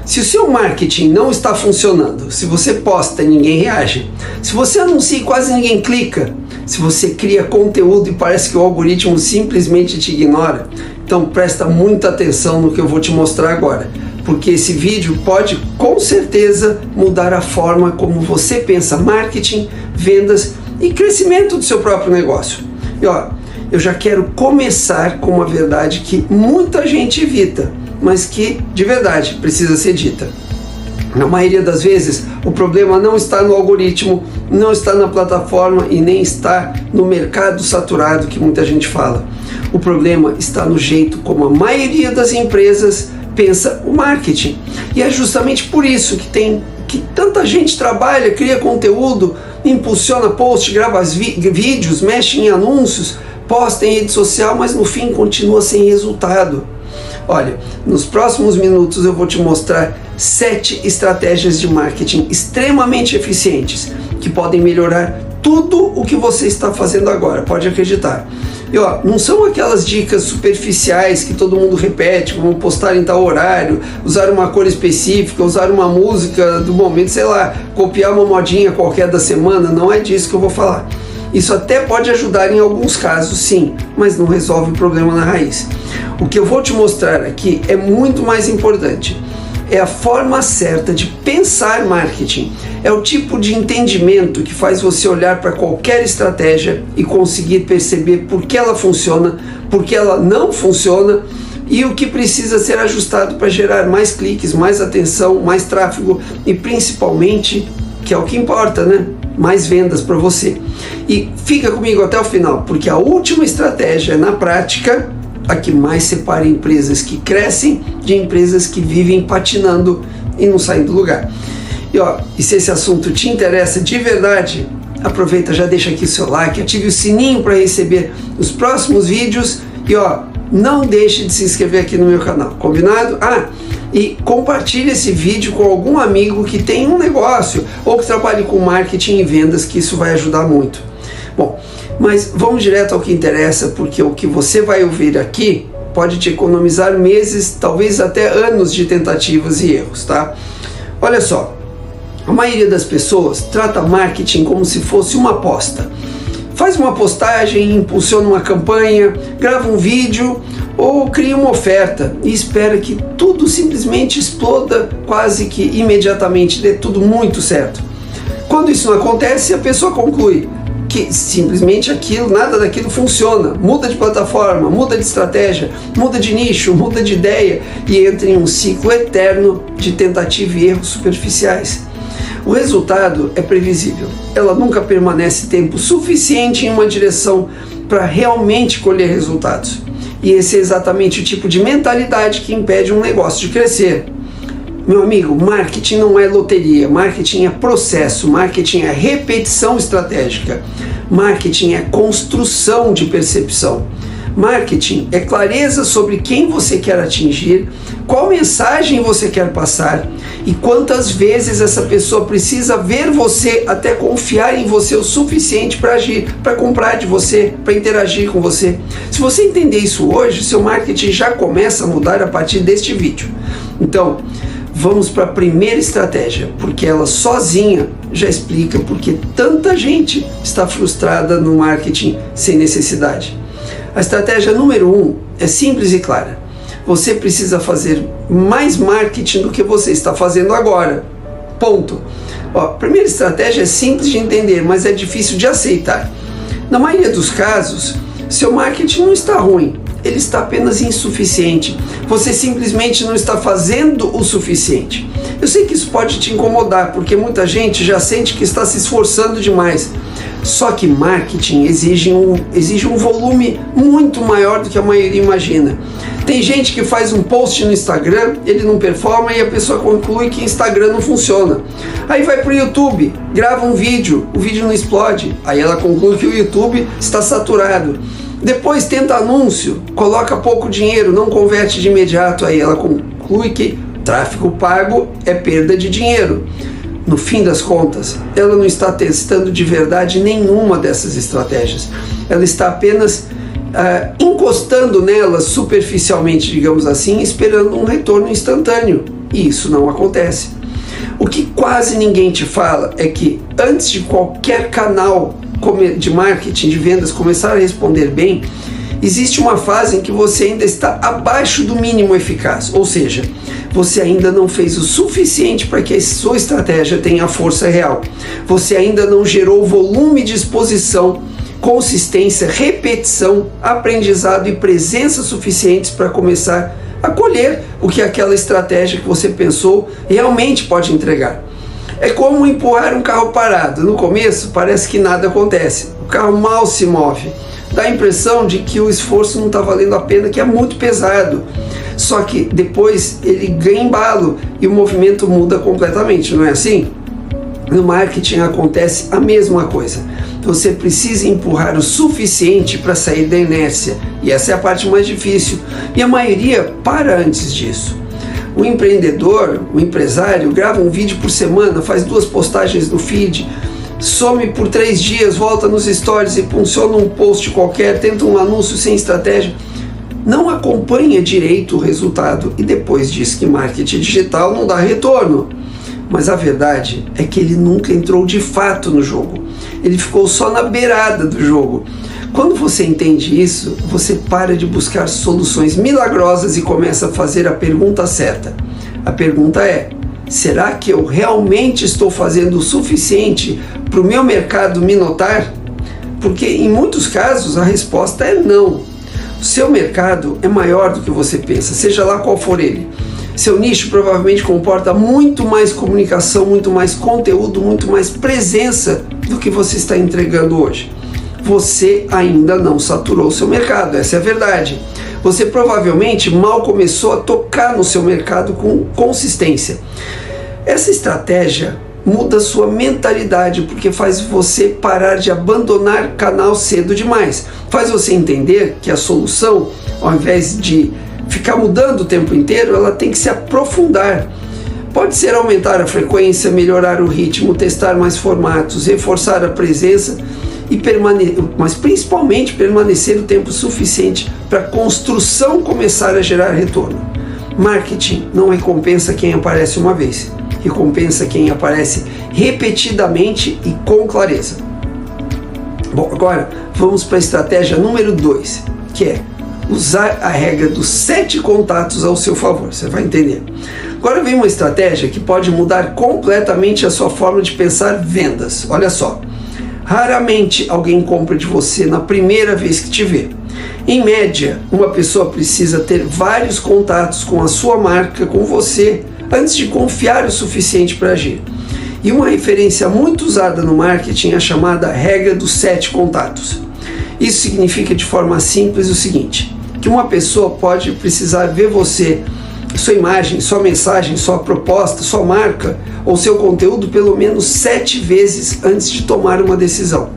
Se o seu marketing não está funcionando, se você posta e ninguém reage, se você anuncia e quase ninguém clica, se você cria conteúdo e parece que o algoritmo simplesmente te ignora, então presta muita atenção no que eu vou te mostrar agora, porque esse vídeo pode com certeza mudar a forma como você pensa marketing, vendas e crescimento do seu próprio negócio. E ó, eu já quero começar com uma verdade que muita gente evita, mas que de verdade precisa ser dita. Na maioria das vezes, o problema não está no algoritmo, não está na plataforma e nem está no mercado saturado que muita gente fala. O problema está no jeito como a maioria das empresas pensa o marketing. E é justamente por isso que tanta gente trabalha, cria conteúdo, impulsiona post, grava vídeos, mexe em anúncios, posta em rede social, mas no fim continua sem resultado. Olha, nos próximos minutos eu vou te mostrar 7 estratégias de marketing extremamente eficientes que podem melhorar tudo o que você está fazendo agora, pode acreditar. E ó, não são aquelas dicas superficiais que todo mundo repete, como postar em tal horário, usar uma cor específica, usar uma música do momento, sei lá, copiar uma modinha qualquer da semana, não é disso que eu vou falar. Isso até pode ajudar em alguns casos, sim, mas não resolve o problema na raiz. O que eu vou te mostrar aqui é muito mais importante. É a forma certa de pensar marketing. É o tipo de entendimento que faz você olhar para qualquer estratégia e conseguir perceber por que ela funciona, por que ela não funciona e o que precisa ser ajustado para gerar mais cliques, mais atenção, mais tráfego e principalmente, que é o que importa, né? Mais vendas para você. E fica comigo até o final, porque a última estratégia é, na prática, a que mais separa empresas que crescem de empresas que vivem patinando e não saem do lugar. E se esse assunto te interessa de verdade, aproveita, já deixa aqui o seu like, ative o sininho para receber os próximos vídeos e não deixe de se inscrever aqui no meu canal, combinado? E compartilhe esse vídeo com algum amigo que tem um negócio ou que trabalhe com marketing e vendas, que isso vai ajudar muito. Bom, mas vamos direto ao que interessa, porque o que você vai ouvir aqui pode te economizar meses, talvez até anos de tentativas e erros, tá? Olha só, a maioria das pessoas trata marketing como se fosse uma aposta. Faz uma postagem, impulsiona uma campanha, grava um vídeo ou cria uma oferta e espera que tudo simplesmente exploda quase que imediatamente, dê tudo muito certo. Quando isso não acontece, a pessoa conclui que simplesmente nada daquilo funciona, muda de plataforma, muda de estratégia, muda de nicho, muda de ideia e entra em um ciclo eterno de tentativa e erros superficiais. O resultado é previsível. Ela nunca permanece tempo suficiente em uma direção para realmente colher resultados. E esse é exatamente o tipo de mentalidade que impede um negócio de crescer. Meu amigo, marketing não é loteria, marketing é processo, marketing é repetição estratégica, marketing é construção de percepção. Marketing é clareza sobre quem você quer atingir, qual mensagem você quer passar e quantas vezes essa pessoa precisa ver você até confiar em você o suficiente para agir, para comprar de você, para interagir com você. Se você entender isso hoje, seu marketing já começa a mudar a partir deste vídeo. Então, vamos para a primeira estratégia, porque ela sozinha já explica porque tanta gente está frustrada no marketing sem necessidade. A estratégia número 1 é simples e clara. Você precisa fazer mais marketing do que você está fazendo agora. Ponto. A primeira estratégia é simples de entender, mas é difícil de aceitar. Na maioria dos casos, seu marketing não está ruim, ele está apenas insuficiente. Você simplesmente não está fazendo o suficiente. Eu sei que isso pode te incomodar, porque muita gente já sente que está se esforçando demais. Só que marketing exige um volume muito maior do que a maioria imagina. Tem gente que faz um post no Instagram, ele não performa e a pessoa conclui que Instagram não funciona. Aí vai para o YouTube, grava um vídeo, o vídeo não explode. Aí ela conclui que o YouTube está saturado. Depois tenta anúncio, coloca pouco dinheiro, não converte de imediato. Aí ela conclui que tráfego pago é perda de dinheiro. No fim das contas, ela não está testando de verdade nenhuma dessas estratégias. Ela está apenas encostando nelas superficialmente, digamos assim, esperando um retorno instantâneo. e isso não acontece. O que quase ninguém te fala é que antes de qualquer canal de marketing, de vendas começar a responder bem, existe uma fase em que você ainda está abaixo do mínimo eficaz, ou seja, você ainda não fez o suficiente para que a sua estratégia tenha força real. Você ainda não gerou volume de exposição, consistência, repetição, aprendizado e presença suficientes para começar a colher o que aquela estratégia que você pensou realmente pode entregar. É como empurrar um carro parado. No começo parece que nada acontece, o carro mal se move. Dá a impressão de que o esforço não está valendo a pena, que é muito pesado. Só que depois ele ganha embalo e o movimento muda completamente, não é assim? No marketing acontece a mesma coisa. Você precisa empurrar o suficiente para sair da inércia, e essa é a parte mais difícil, e a maioria para antes disso. O empreendedor, o empresário, grava um vídeo por semana, faz 2 postagens no feed, some por 3 dias, volta nos stories e funciona um post qualquer, tenta um anúncio sem estratégia, não acompanha direito o resultado e depois diz que marketing digital não dá retorno. Mas a verdade é que ele nunca entrou de fato no jogo, ele ficou só na beirada do jogo. Quando você entende isso, você para de buscar soluções milagrosas e começa a fazer a pergunta certa. A pergunta é: será que eu realmente estou fazendo o suficiente para o meu mercado me notar? Porque em muitos casos a resposta é não. O seu mercado é maior do que você pensa, seja lá qual for ele. Seu nicho provavelmente comporta muito mais comunicação, muito mais conteúdo, muito mais presença do que você está entregando hoje. Você ainda não saturou o seu mercado, essa é a verdade. Você provavelmente mal começou a tocar no seu mercado com consistência. Essa estratégia muda sua mentalidade, porque faz você parar de abandonar canal cedo demais. Faz você entender que a solução, ao invés de ficar mudando o tempo inteiro, ela tem que se aprofundar. Pode ser aumentar a frequência, melhorar o ritmo, testar mais formatos, reforçar a presença, mas principalmente permanecer o tempo suficiente para a construção começar a gerar retorno. Marketing não recompensa quem aparece uma vez, recompensa quem aparece repetidamente e com clareza. Bom, agora vamos para a estratégia número 2, que é usar a regra dos 7 contatos ao seu favor, você vai entender. Agora vem uma estratégia que pode mudar completamente a sua forma de pensar vendas. Olha só, raramente alguém compra de você na primeira vez que te vê. Em média, uma pessoa precisa ter vários contatos com a sua marca, com você, antes de confiar o suficiente para agir. E uma referência muito usada no marketing é a chamada regra dos 7 contatos. Isso significa de forma simples o seguinte: que uma pessoa pode precisar ver você, sua imagem, sua mensagem, sua proposta, sua marca ou seu conteúdo pelo menos 7 vezes antes de tomar uma decisão.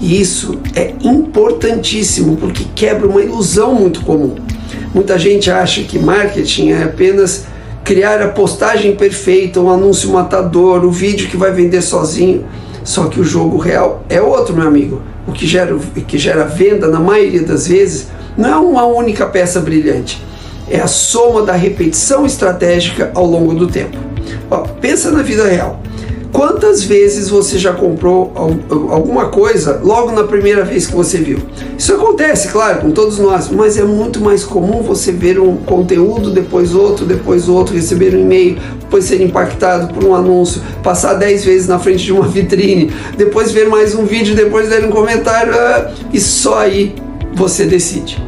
E isso é importantíssimo porque quebra uma ilusão muito comum. Muita gente acha que marketing é apenas criar a postagem perfeita, um anúncio matador, o vídeo que vai vender sozinho. Só que o jogo real é outro, meu amigo. O que gera venda, na maioria das vezes, não é uma única peça brilhante. É a soma da repetição estratégica ao longo do tempo. Pensa na vida real. Quantas vezes você já comprou alguma coisa logo na primeira vez que você viu? Isso acontece, claro, com todos nós, mas é muito mais comum você ver um conteúdo, depois outro, receber um e-mail, depois ser impactado por um anúncio, passar 10 vezes na frente de uma vitrine, depois ver mais um vídeo, depois ler um comentário, e só aí você decide.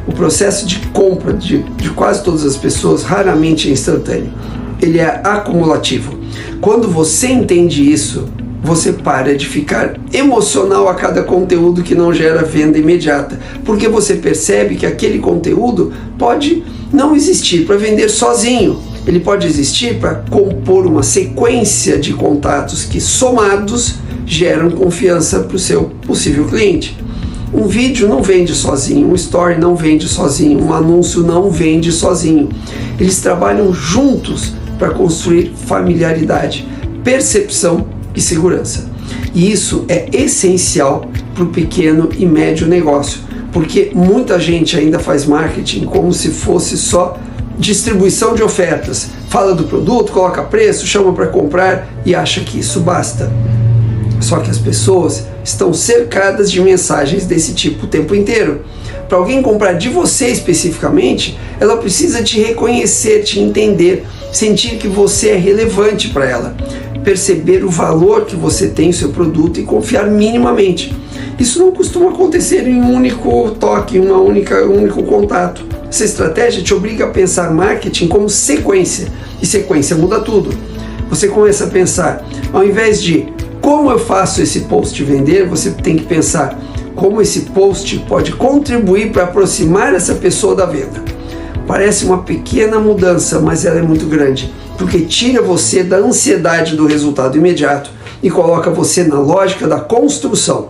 O processo de compra de quase todas as pessoas raramente é instantâneo, ele é acumulativo. Quando você entende isso, você para de ficar emocional a cada conteúdo que não gera venda imediata, porque você percebe que aquele conteúdo pode não existir para vender sozinho, ele pode existir para compor uma sequência de contatos que, somados, geram confiança para o seu possível cliente. Um vídeo não vende sozinho, um story não vende sozinho, um anúncio não vende sozinho. Eles trabalham juntos para construir familiaridade, percepção e segurança. E isso é essencial para o pequeno e médio negócio, porque muita gente ainda faz marketing como se fosse só distribuição de ofertas. Fala do produto, coloca preço, chama para comprar e acha que isso basta. Só que as pessoas estão cercadas de mensagens desse tipo o tempo inteiro. Para alguém comprar de você especificamente, ela precisa te reconhecer, te entender, sentir que você é relevante para ela, perceber o valor que você tem no seu produto e confiar minimamente. Isso não costuma acontecer em um único toque, um único contato. Essa estratégia te obriga a pensar marketing como sequência, e sequência muda tudo. Você começa a pensar, ao invés de como eu faço esse post vender, você tem que pensar como esse post pode contribuir para aproximar essa pessoa da venda. Parece uma pequena mudança, mas ela é muito grande, porque tira você da ansiedade do resultado imediato e coloca você na lógica da construção.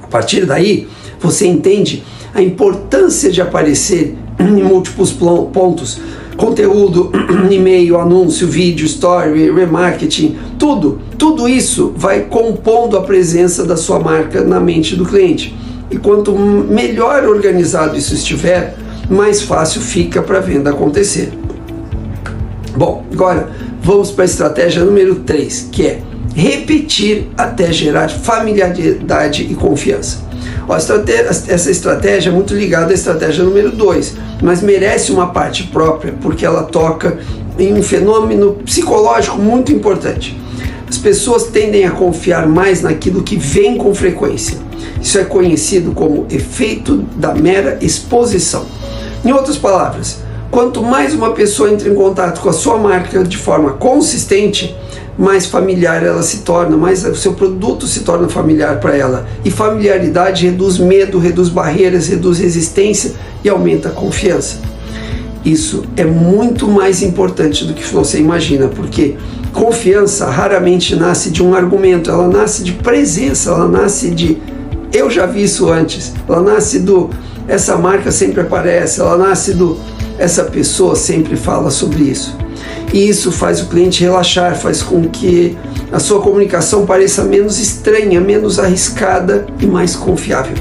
A partir daí, você entende a importância de aparecer em múltiplos pontos: conteúdo, e-mail, anúncio, vídeo, story, remarketing, tudo isso vai compondo a presença da sua marca na mente do cliente. E quanto melhor organizado isso estiver, mais fácil fica para a venda acontecer. Bom, agora vamos para a estratégia número 3, que é repetir até gerar familiaridade e confiança. Essa estratégia é muito ligada à estratégia número 2, mas merece uma parte própria, porque ela toca em um fenômeno psicológico muito importante. As pessoas tendem a confiar mais naquilo que vem com frequência. Isso é conhecido como efeito da mera exposição. Em outras palavras, quanto mais uma pessoa entra em contato com a sua marca de forma consistente, mais familiar ela se torna, mais o seu produto se torna familiar para ela. E familiaridade reduz medo, reduz barreiras, reduz resistência e aumenta a confiança. Isso é muito mais importante do que você imagina, porque confiança raramente nasce de um argumento, ela nasce de presença, ela nasce de eu já vi isso antes, ela nasce do essa marca sempre aparece, ela nasce do essa pessoa sempre fala sobre isso. E isso faz o cliente relaxar, faz com que a sua comunicação pareça menos estranha, menos arriscada e mais confiável.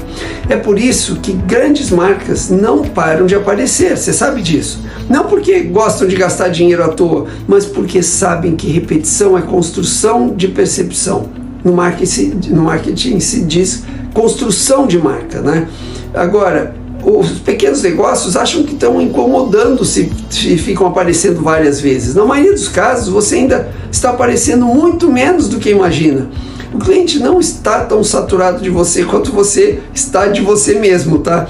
É por isso que grandes marcas não param de aparecer, você sabe disso. Não porque gostam de gastar dinheiro à toa, mas porque sabem que repetição é construção de percepção. No marketing se diz construção de marca, né? Agora, os pequenos negócios acham que estão incomodando se ficam aparecendo várias vezes. Na maioria dos casos, você ainda está aparecendo muito menos do que imagina. O cliente não está tão saturado de você quanto você está de você mesmo, tá?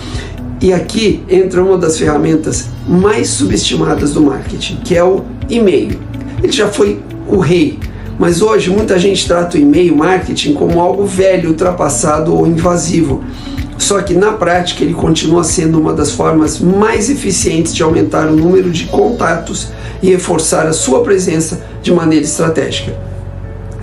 E aqui entra uma das ferramentas mais subestimadas do marketing, que é o e-mail. Ele já foi o rei, mas hoje muita gente trata o e-mail marketing como algo velho, ultrapassado ou invasivo. Só que na prática ele continua sendo uma das formas mais eficientes de aumentar o número de contatos e reforçar a sua presença de maneira estratégica.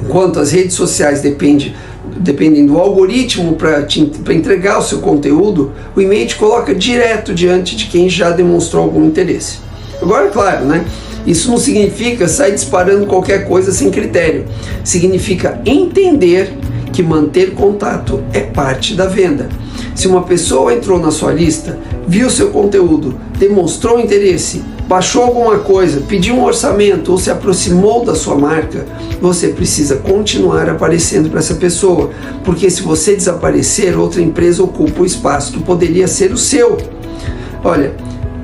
Enquanto as redes sociais dependem do algoritmo para entregar o seu conteúdo, o e-mail te coloca direto diante de quem já demonstrou algum interesse. Agora, claro, né? Isso não significa sair disparando qualquer coisa sem critério. Significa entender que manter contato é parte da venda. Se uma pessoa entrou na sua lista, viu seu conteúdo, demonstrou interesse, baixou alguma coisa, pediu um orçamento ou se aproximou da sua marca, você precisa continuar aparecendo para essa pessoa, porque se você desaparecer, outra empresa ocupa o espaço que poderia ser o seu. Olha,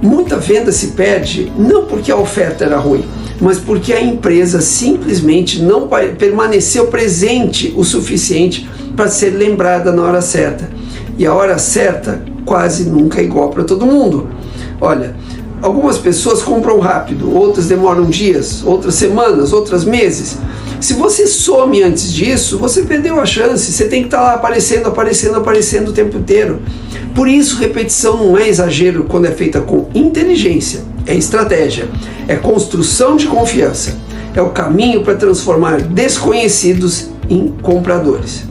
muita venda se perde não porque a oferta era ruim, mas porque a empresa simplesmente não permaneceu presente o suficiente para ser lembrada na hora certa. E a hora certa quase nunca é igual para todo mundo. Olha, algumas pessoas compram rápido, outras demoram dias, outras semanas, outras meses. Se você some antes disso, você perdeu a chance. Você tem que estar lá aparecendo o tempo inteiro. Por isso, repetição não é exagero quando é feita com inteligência. É estratégia, é construção de confiança. É o caminho para transformar desconhecidos em compradores.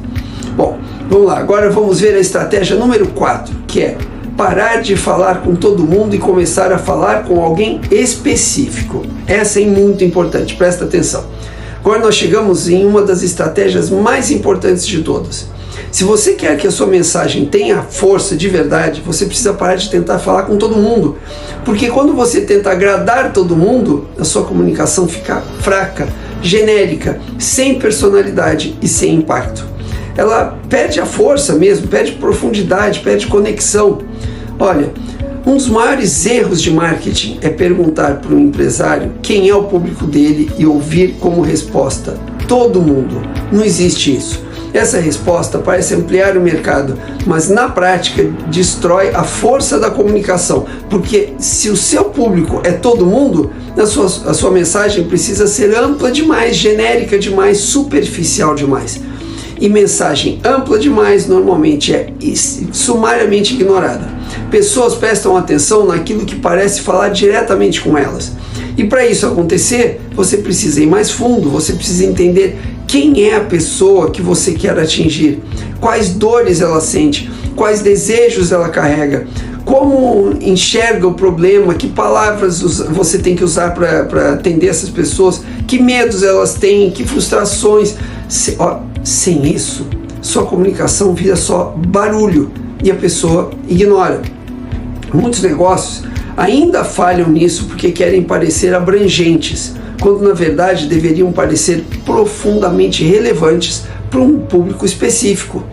Bom, vamos lá, agora vamos ver a estratégia número 4, que é parar de falar com todo mundo e começar a falar com alguém específico. Essa é muito importante, presta atenção. Agora nós chegamos em uma das estratégias mais importantes de todas. Se você quer que a sua mensagem tenha força de verdade, você precisa parar de tentar falar com todo mundo. Porque quando você tenta agradar todo mundo, a sua comunicação fica fraca, genérica, sem personalidade e sem impacto. Ela perde a força mesmo, perde profundidade, perde conexão. Olha, um dos maiores erros de marketing é perguntar para um empresário quem é o público dele e ouvir como resposta todo mundo. Não existe isso. Essa resposta parece ampliar o mercado, mas na prática destrói a força da comunicação, porque se o seu público é todo mundo, a sua mensagem precisa ser ampla demais, genérica demais, superficial demais. E mensagem ampla demais normalmente é sumariamente ignorada. Pessoas prestam atenção naquilo que parece falar diretamente com elas. E para isso acontecer, você precisa ir mais fundo, você precisa entender quem é a pessoa que você quer atingir, quais dores ela sente, quais desejos ela carrega, como enxerga o problema, que palavras você tem que usar para atender essas pessoas, que medos elas têm, que frustrações. Sem isso, sua comunicação vira só barulho e a pessoa ignora. Muitos negócios ainda falham nisso porque querem parecer abrangentes, quando na verdade deveriam parecer profundamente relevantes para um público específico.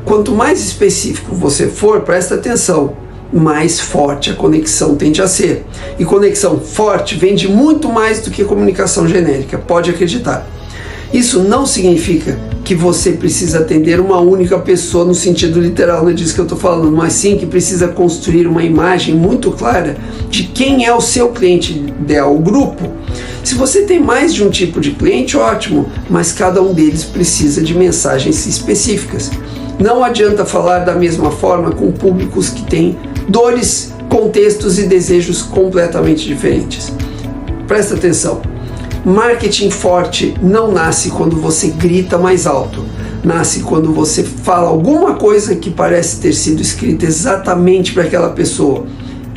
Quanto mais específico você for, presta atenção, mais forte a conexão tende a ser. E conexão forte vende muito mais do que comunicação genérica, pode acreditar. Isso não significa que você precisa atender uma única pessoa no sentido literal, não é disso que eu estou falando, mas sim que precisa construir uma imagem muito clara de quem é o seu cliente ideal, o grupo. Se você tem mais de um tipo de cliente, ótimo, mas cada um deles precisa de mensagens específicas. Não adianta falar da mesma forma com públicos que têm dores, contextos e desejos completamente diferentes. Presta atenção. Marketing forte não nasce quando você grita mais alto. Nasce quando você fala alguma coisa que parece ter sido escrita exatamente para aquela pessoa.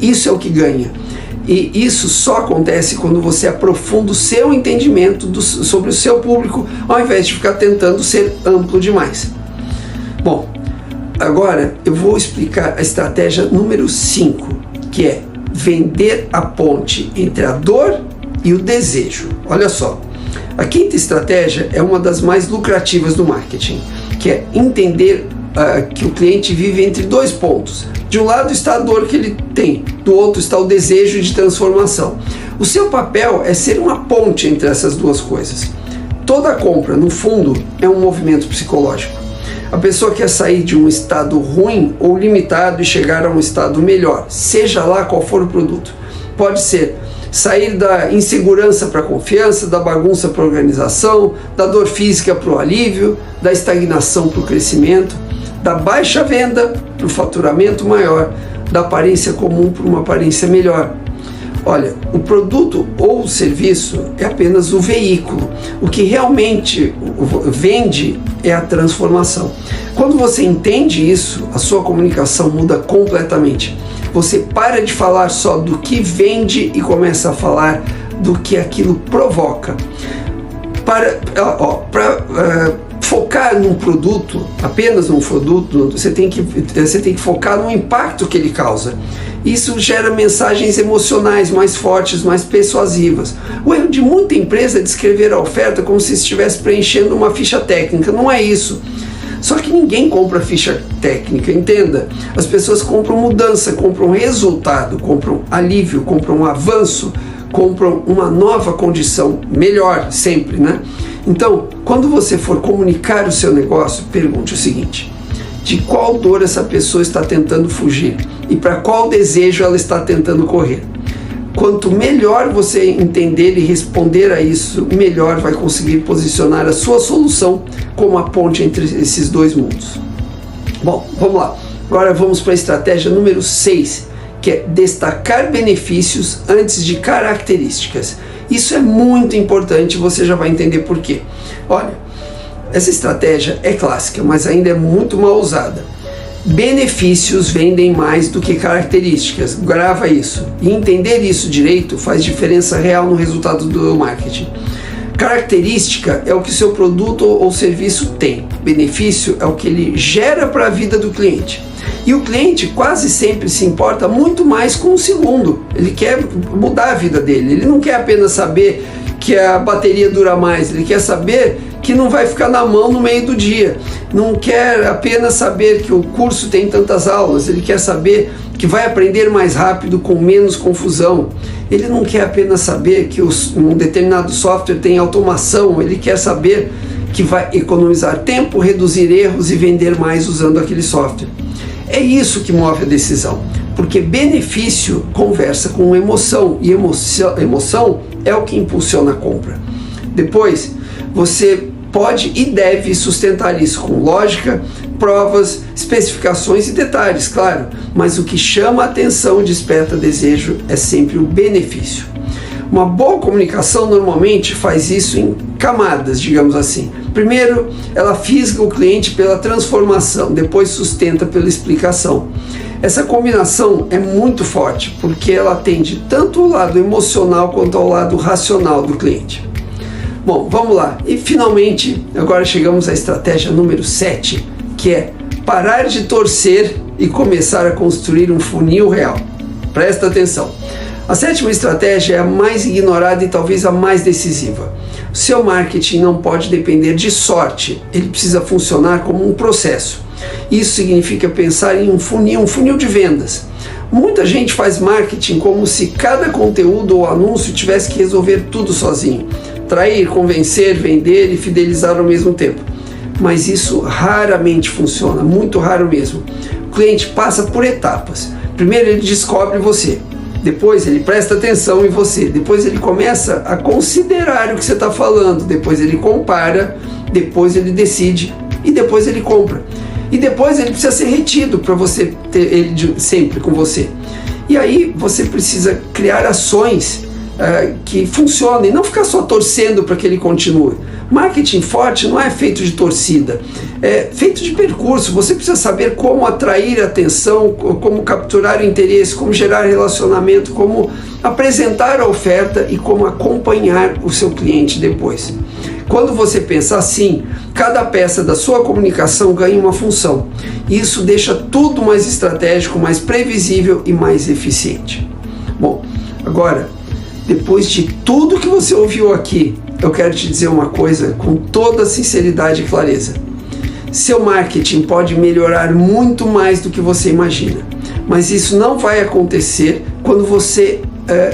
Isso é o que ganha. E isso só acontece quando você aprofunda o seu entendimento sobre o seu público, ao invés de ficar tentando ser amplo demais. Bom, agora eu vou explicar a estratégia número 5, que é vender a ponte entre a dor e o desejo. Olha só, a quinta estratégia é uma das mais lucrativas do marketing, que é entender que o cliente vive entre dois pontos. De um lado está a dor que ele tem, do outro está o desejo de transformação. O seu papel é ser uma ponte entre essas duas coisas. Toda compra, no fundo, é um movimento psicológico. A pessoa quer sair de um estado ruim ou limitado e chegar a um estado melhor, seja lá qual for o produto. Pode ser sair da insegurança para a confiança, da bagunça para a organização, da dor física para o alívio, da estagnação para o crescimento, da baixa venda para o faturamento maior, da aparência comum para uma aparência melhor. Olha, o produto ou o serviço é apenas o veículo. O que realmente vende é a transformação. Quando você entende isso, a sua comunicação muda completamente. Você para de falar só do que vende e começa a falar do que aquilo provoca. Para focar num produto, apenas num produto, você tem que focar no impacto que ele causa. Isso gera mensagens emocionais mais fortes, mais persuasivas. O erro de muita empresa é descrever a oferta como se estivesse preenchendo uma ficha técnica. Não é isso. Só que ninguém compra ficha técnica, entenda. As pessoas compram mudança, compram resultado, compram alívio, compram avanço, compram uma nova condição, melhor sempre, né? Então, quando você for comunicar o seu negócio, pergunte o seguinte: de qual dor essa pessoa está tentando fugir e para qual desejo ela está tentando correr? Quanto melhor você entender e responder a isso, melhor vai conseguir posicionar a sua solução como a ponte entre esses dois mundos. Bom, vamos lá. Agora vamos para a estratégia número 6, que é destacar benefícios antes de características. Isso é muito importante, você já vai entender por quê. Olha, essa estratégia é clássica, mas ainda é muito mal usada. Benefícios vendem mais do que características, grava isso. E entender isso direito faz diferença real no resultado do marketing. Característica é o que seu produto ou serviço tem. Benefício é o que ele gera para a vida do cliente. E o cliente quase sempre se importa muito mais com o segundo. Ele quer mudar a vida dele. Ele não quer apenas saber que a bateria dura mais. Ele quer saber que não vai ficar na mão no meio do dia. Não quer apenas saber que o curso tem tantas aulas. Ele quer saber que vai aprender mais rápido com menos confusão. Ele não quer apenas saber que um determinado software tem automação. Ele quer saber que vai economizar tempo, reduzir erros e vender mais usando aquele software. É isso que move a decisão, porque benefício conversa com emoção, e emoção é o que impulsiona a compra. Depois, você pode e deve sustentar isso com lógica, provas, especificações e detalhes, claro, mas o que chama a atenção e desperta desejo é sempre o benefício. Uma boa comunicação normalmente faz isso em camadas, digamos assim. Primeiro, ela fisga o cliente pela transformação, depois sustenta pela explicação. Essa combinação é muito forte, porque ela atende tanto ao lado emocional quanto ao lado racional do cliente. Bom, vamos lá. E finalmente, agora chegamos à estratégia número 7, que é parar de torcer e começar a construir um funil real. Presta atenção. A sétima estratégia é a mais ignorada e talvez a mais decisiva. O seu marketing não pode depender de sorte, ele precisa funcionar como um processo. Isso significa pensar em um funil de vendas. Muita gente faz marketing como se cada conteúdo ou anúncio tivesse que resolver tudo sozinho. Atrair, convencer, vender e fidelizar ao mesmo tempo. Mas isso raramente funciona, muito raro mesmo. O cliente passa por etapas. Primeiro ele descobre você. Depois ele presta atenção em você, depois ele começa a considerar o que você está falando, depois ele compara, depois ele decide e depois ele compra. E depois ele precisa ser retido para você ter ele sempre com você. E aí você precisa criar ações que funcionem, não ficar só torcendo para que ele continue. Marketing forte não é feito de torcida, é feito de percurso. Você precisa saber como atrair atenção, como capturar o interesse, como gerar relacionamento, como apresentar a oferta e como acompanhar o seu cliente depois. Quando você pensa assim, cada peça da sua comunicação ganha uma função. Isso deixa tudo mais estratégico, mais previsível e mais eficiente. Bom, agora, depois de tudo que você ouviu aqui, eu quero te dizer uma coisa com toda sinceridade e clareza. Seu marketing pode melhorar muito mais do que você imagina, mas isso não vai acontecer quando você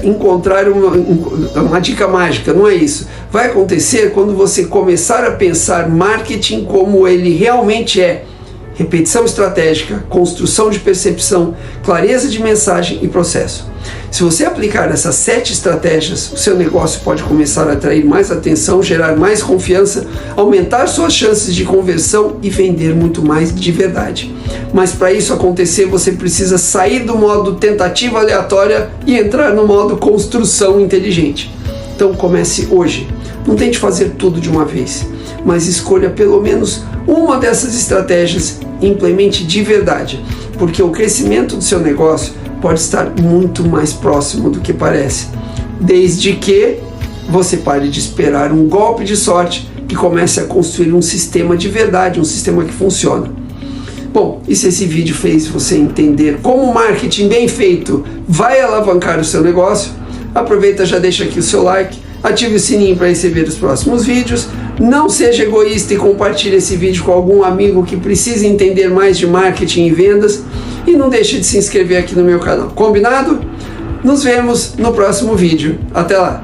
encontrar uma dica mágica, não é isso. Vai acontecer quando você começar a pensar marketing como ele realmente é. Repetição estratégica, construção de percepção, clareza de mensagem e processo. Se você aplicar essas 7 estratégias, o seu negócio pode começar a atrair mais atenção, gerar mais confiança, aumentar suas chances de conversão e vender muito mais de verdade. Mas para isso acontecer, você precisa sair do modo tentativa aleatória e entrar no modo construção inteligente. Então comece hoje. Não tente fazer tudo de uma vez, mas escolha pelo menos uma dessas estratégias e implemente de verdade, porque o crescimento do seu negócio pode estar muito mais próximo do que parece, desde que você pare de esperar um golpe de sorte e comece a construir um sistema de verdade, um sistema que funciona. Bom, e se esse vídeo fez você entender como o marketing bem feito vai alavancar o seu negócio, aproveita, já deixa aqui o seu like, ative o sininho para receber os próximos vídeos, não seja egoísta e compartilhe esse vídeo com algum amigo que precisa entender mais de marketing e vendas, e não deixe de se inscrever aqui no meu canal. Combinado? Nos vemos no próximo vídeo. Até lá!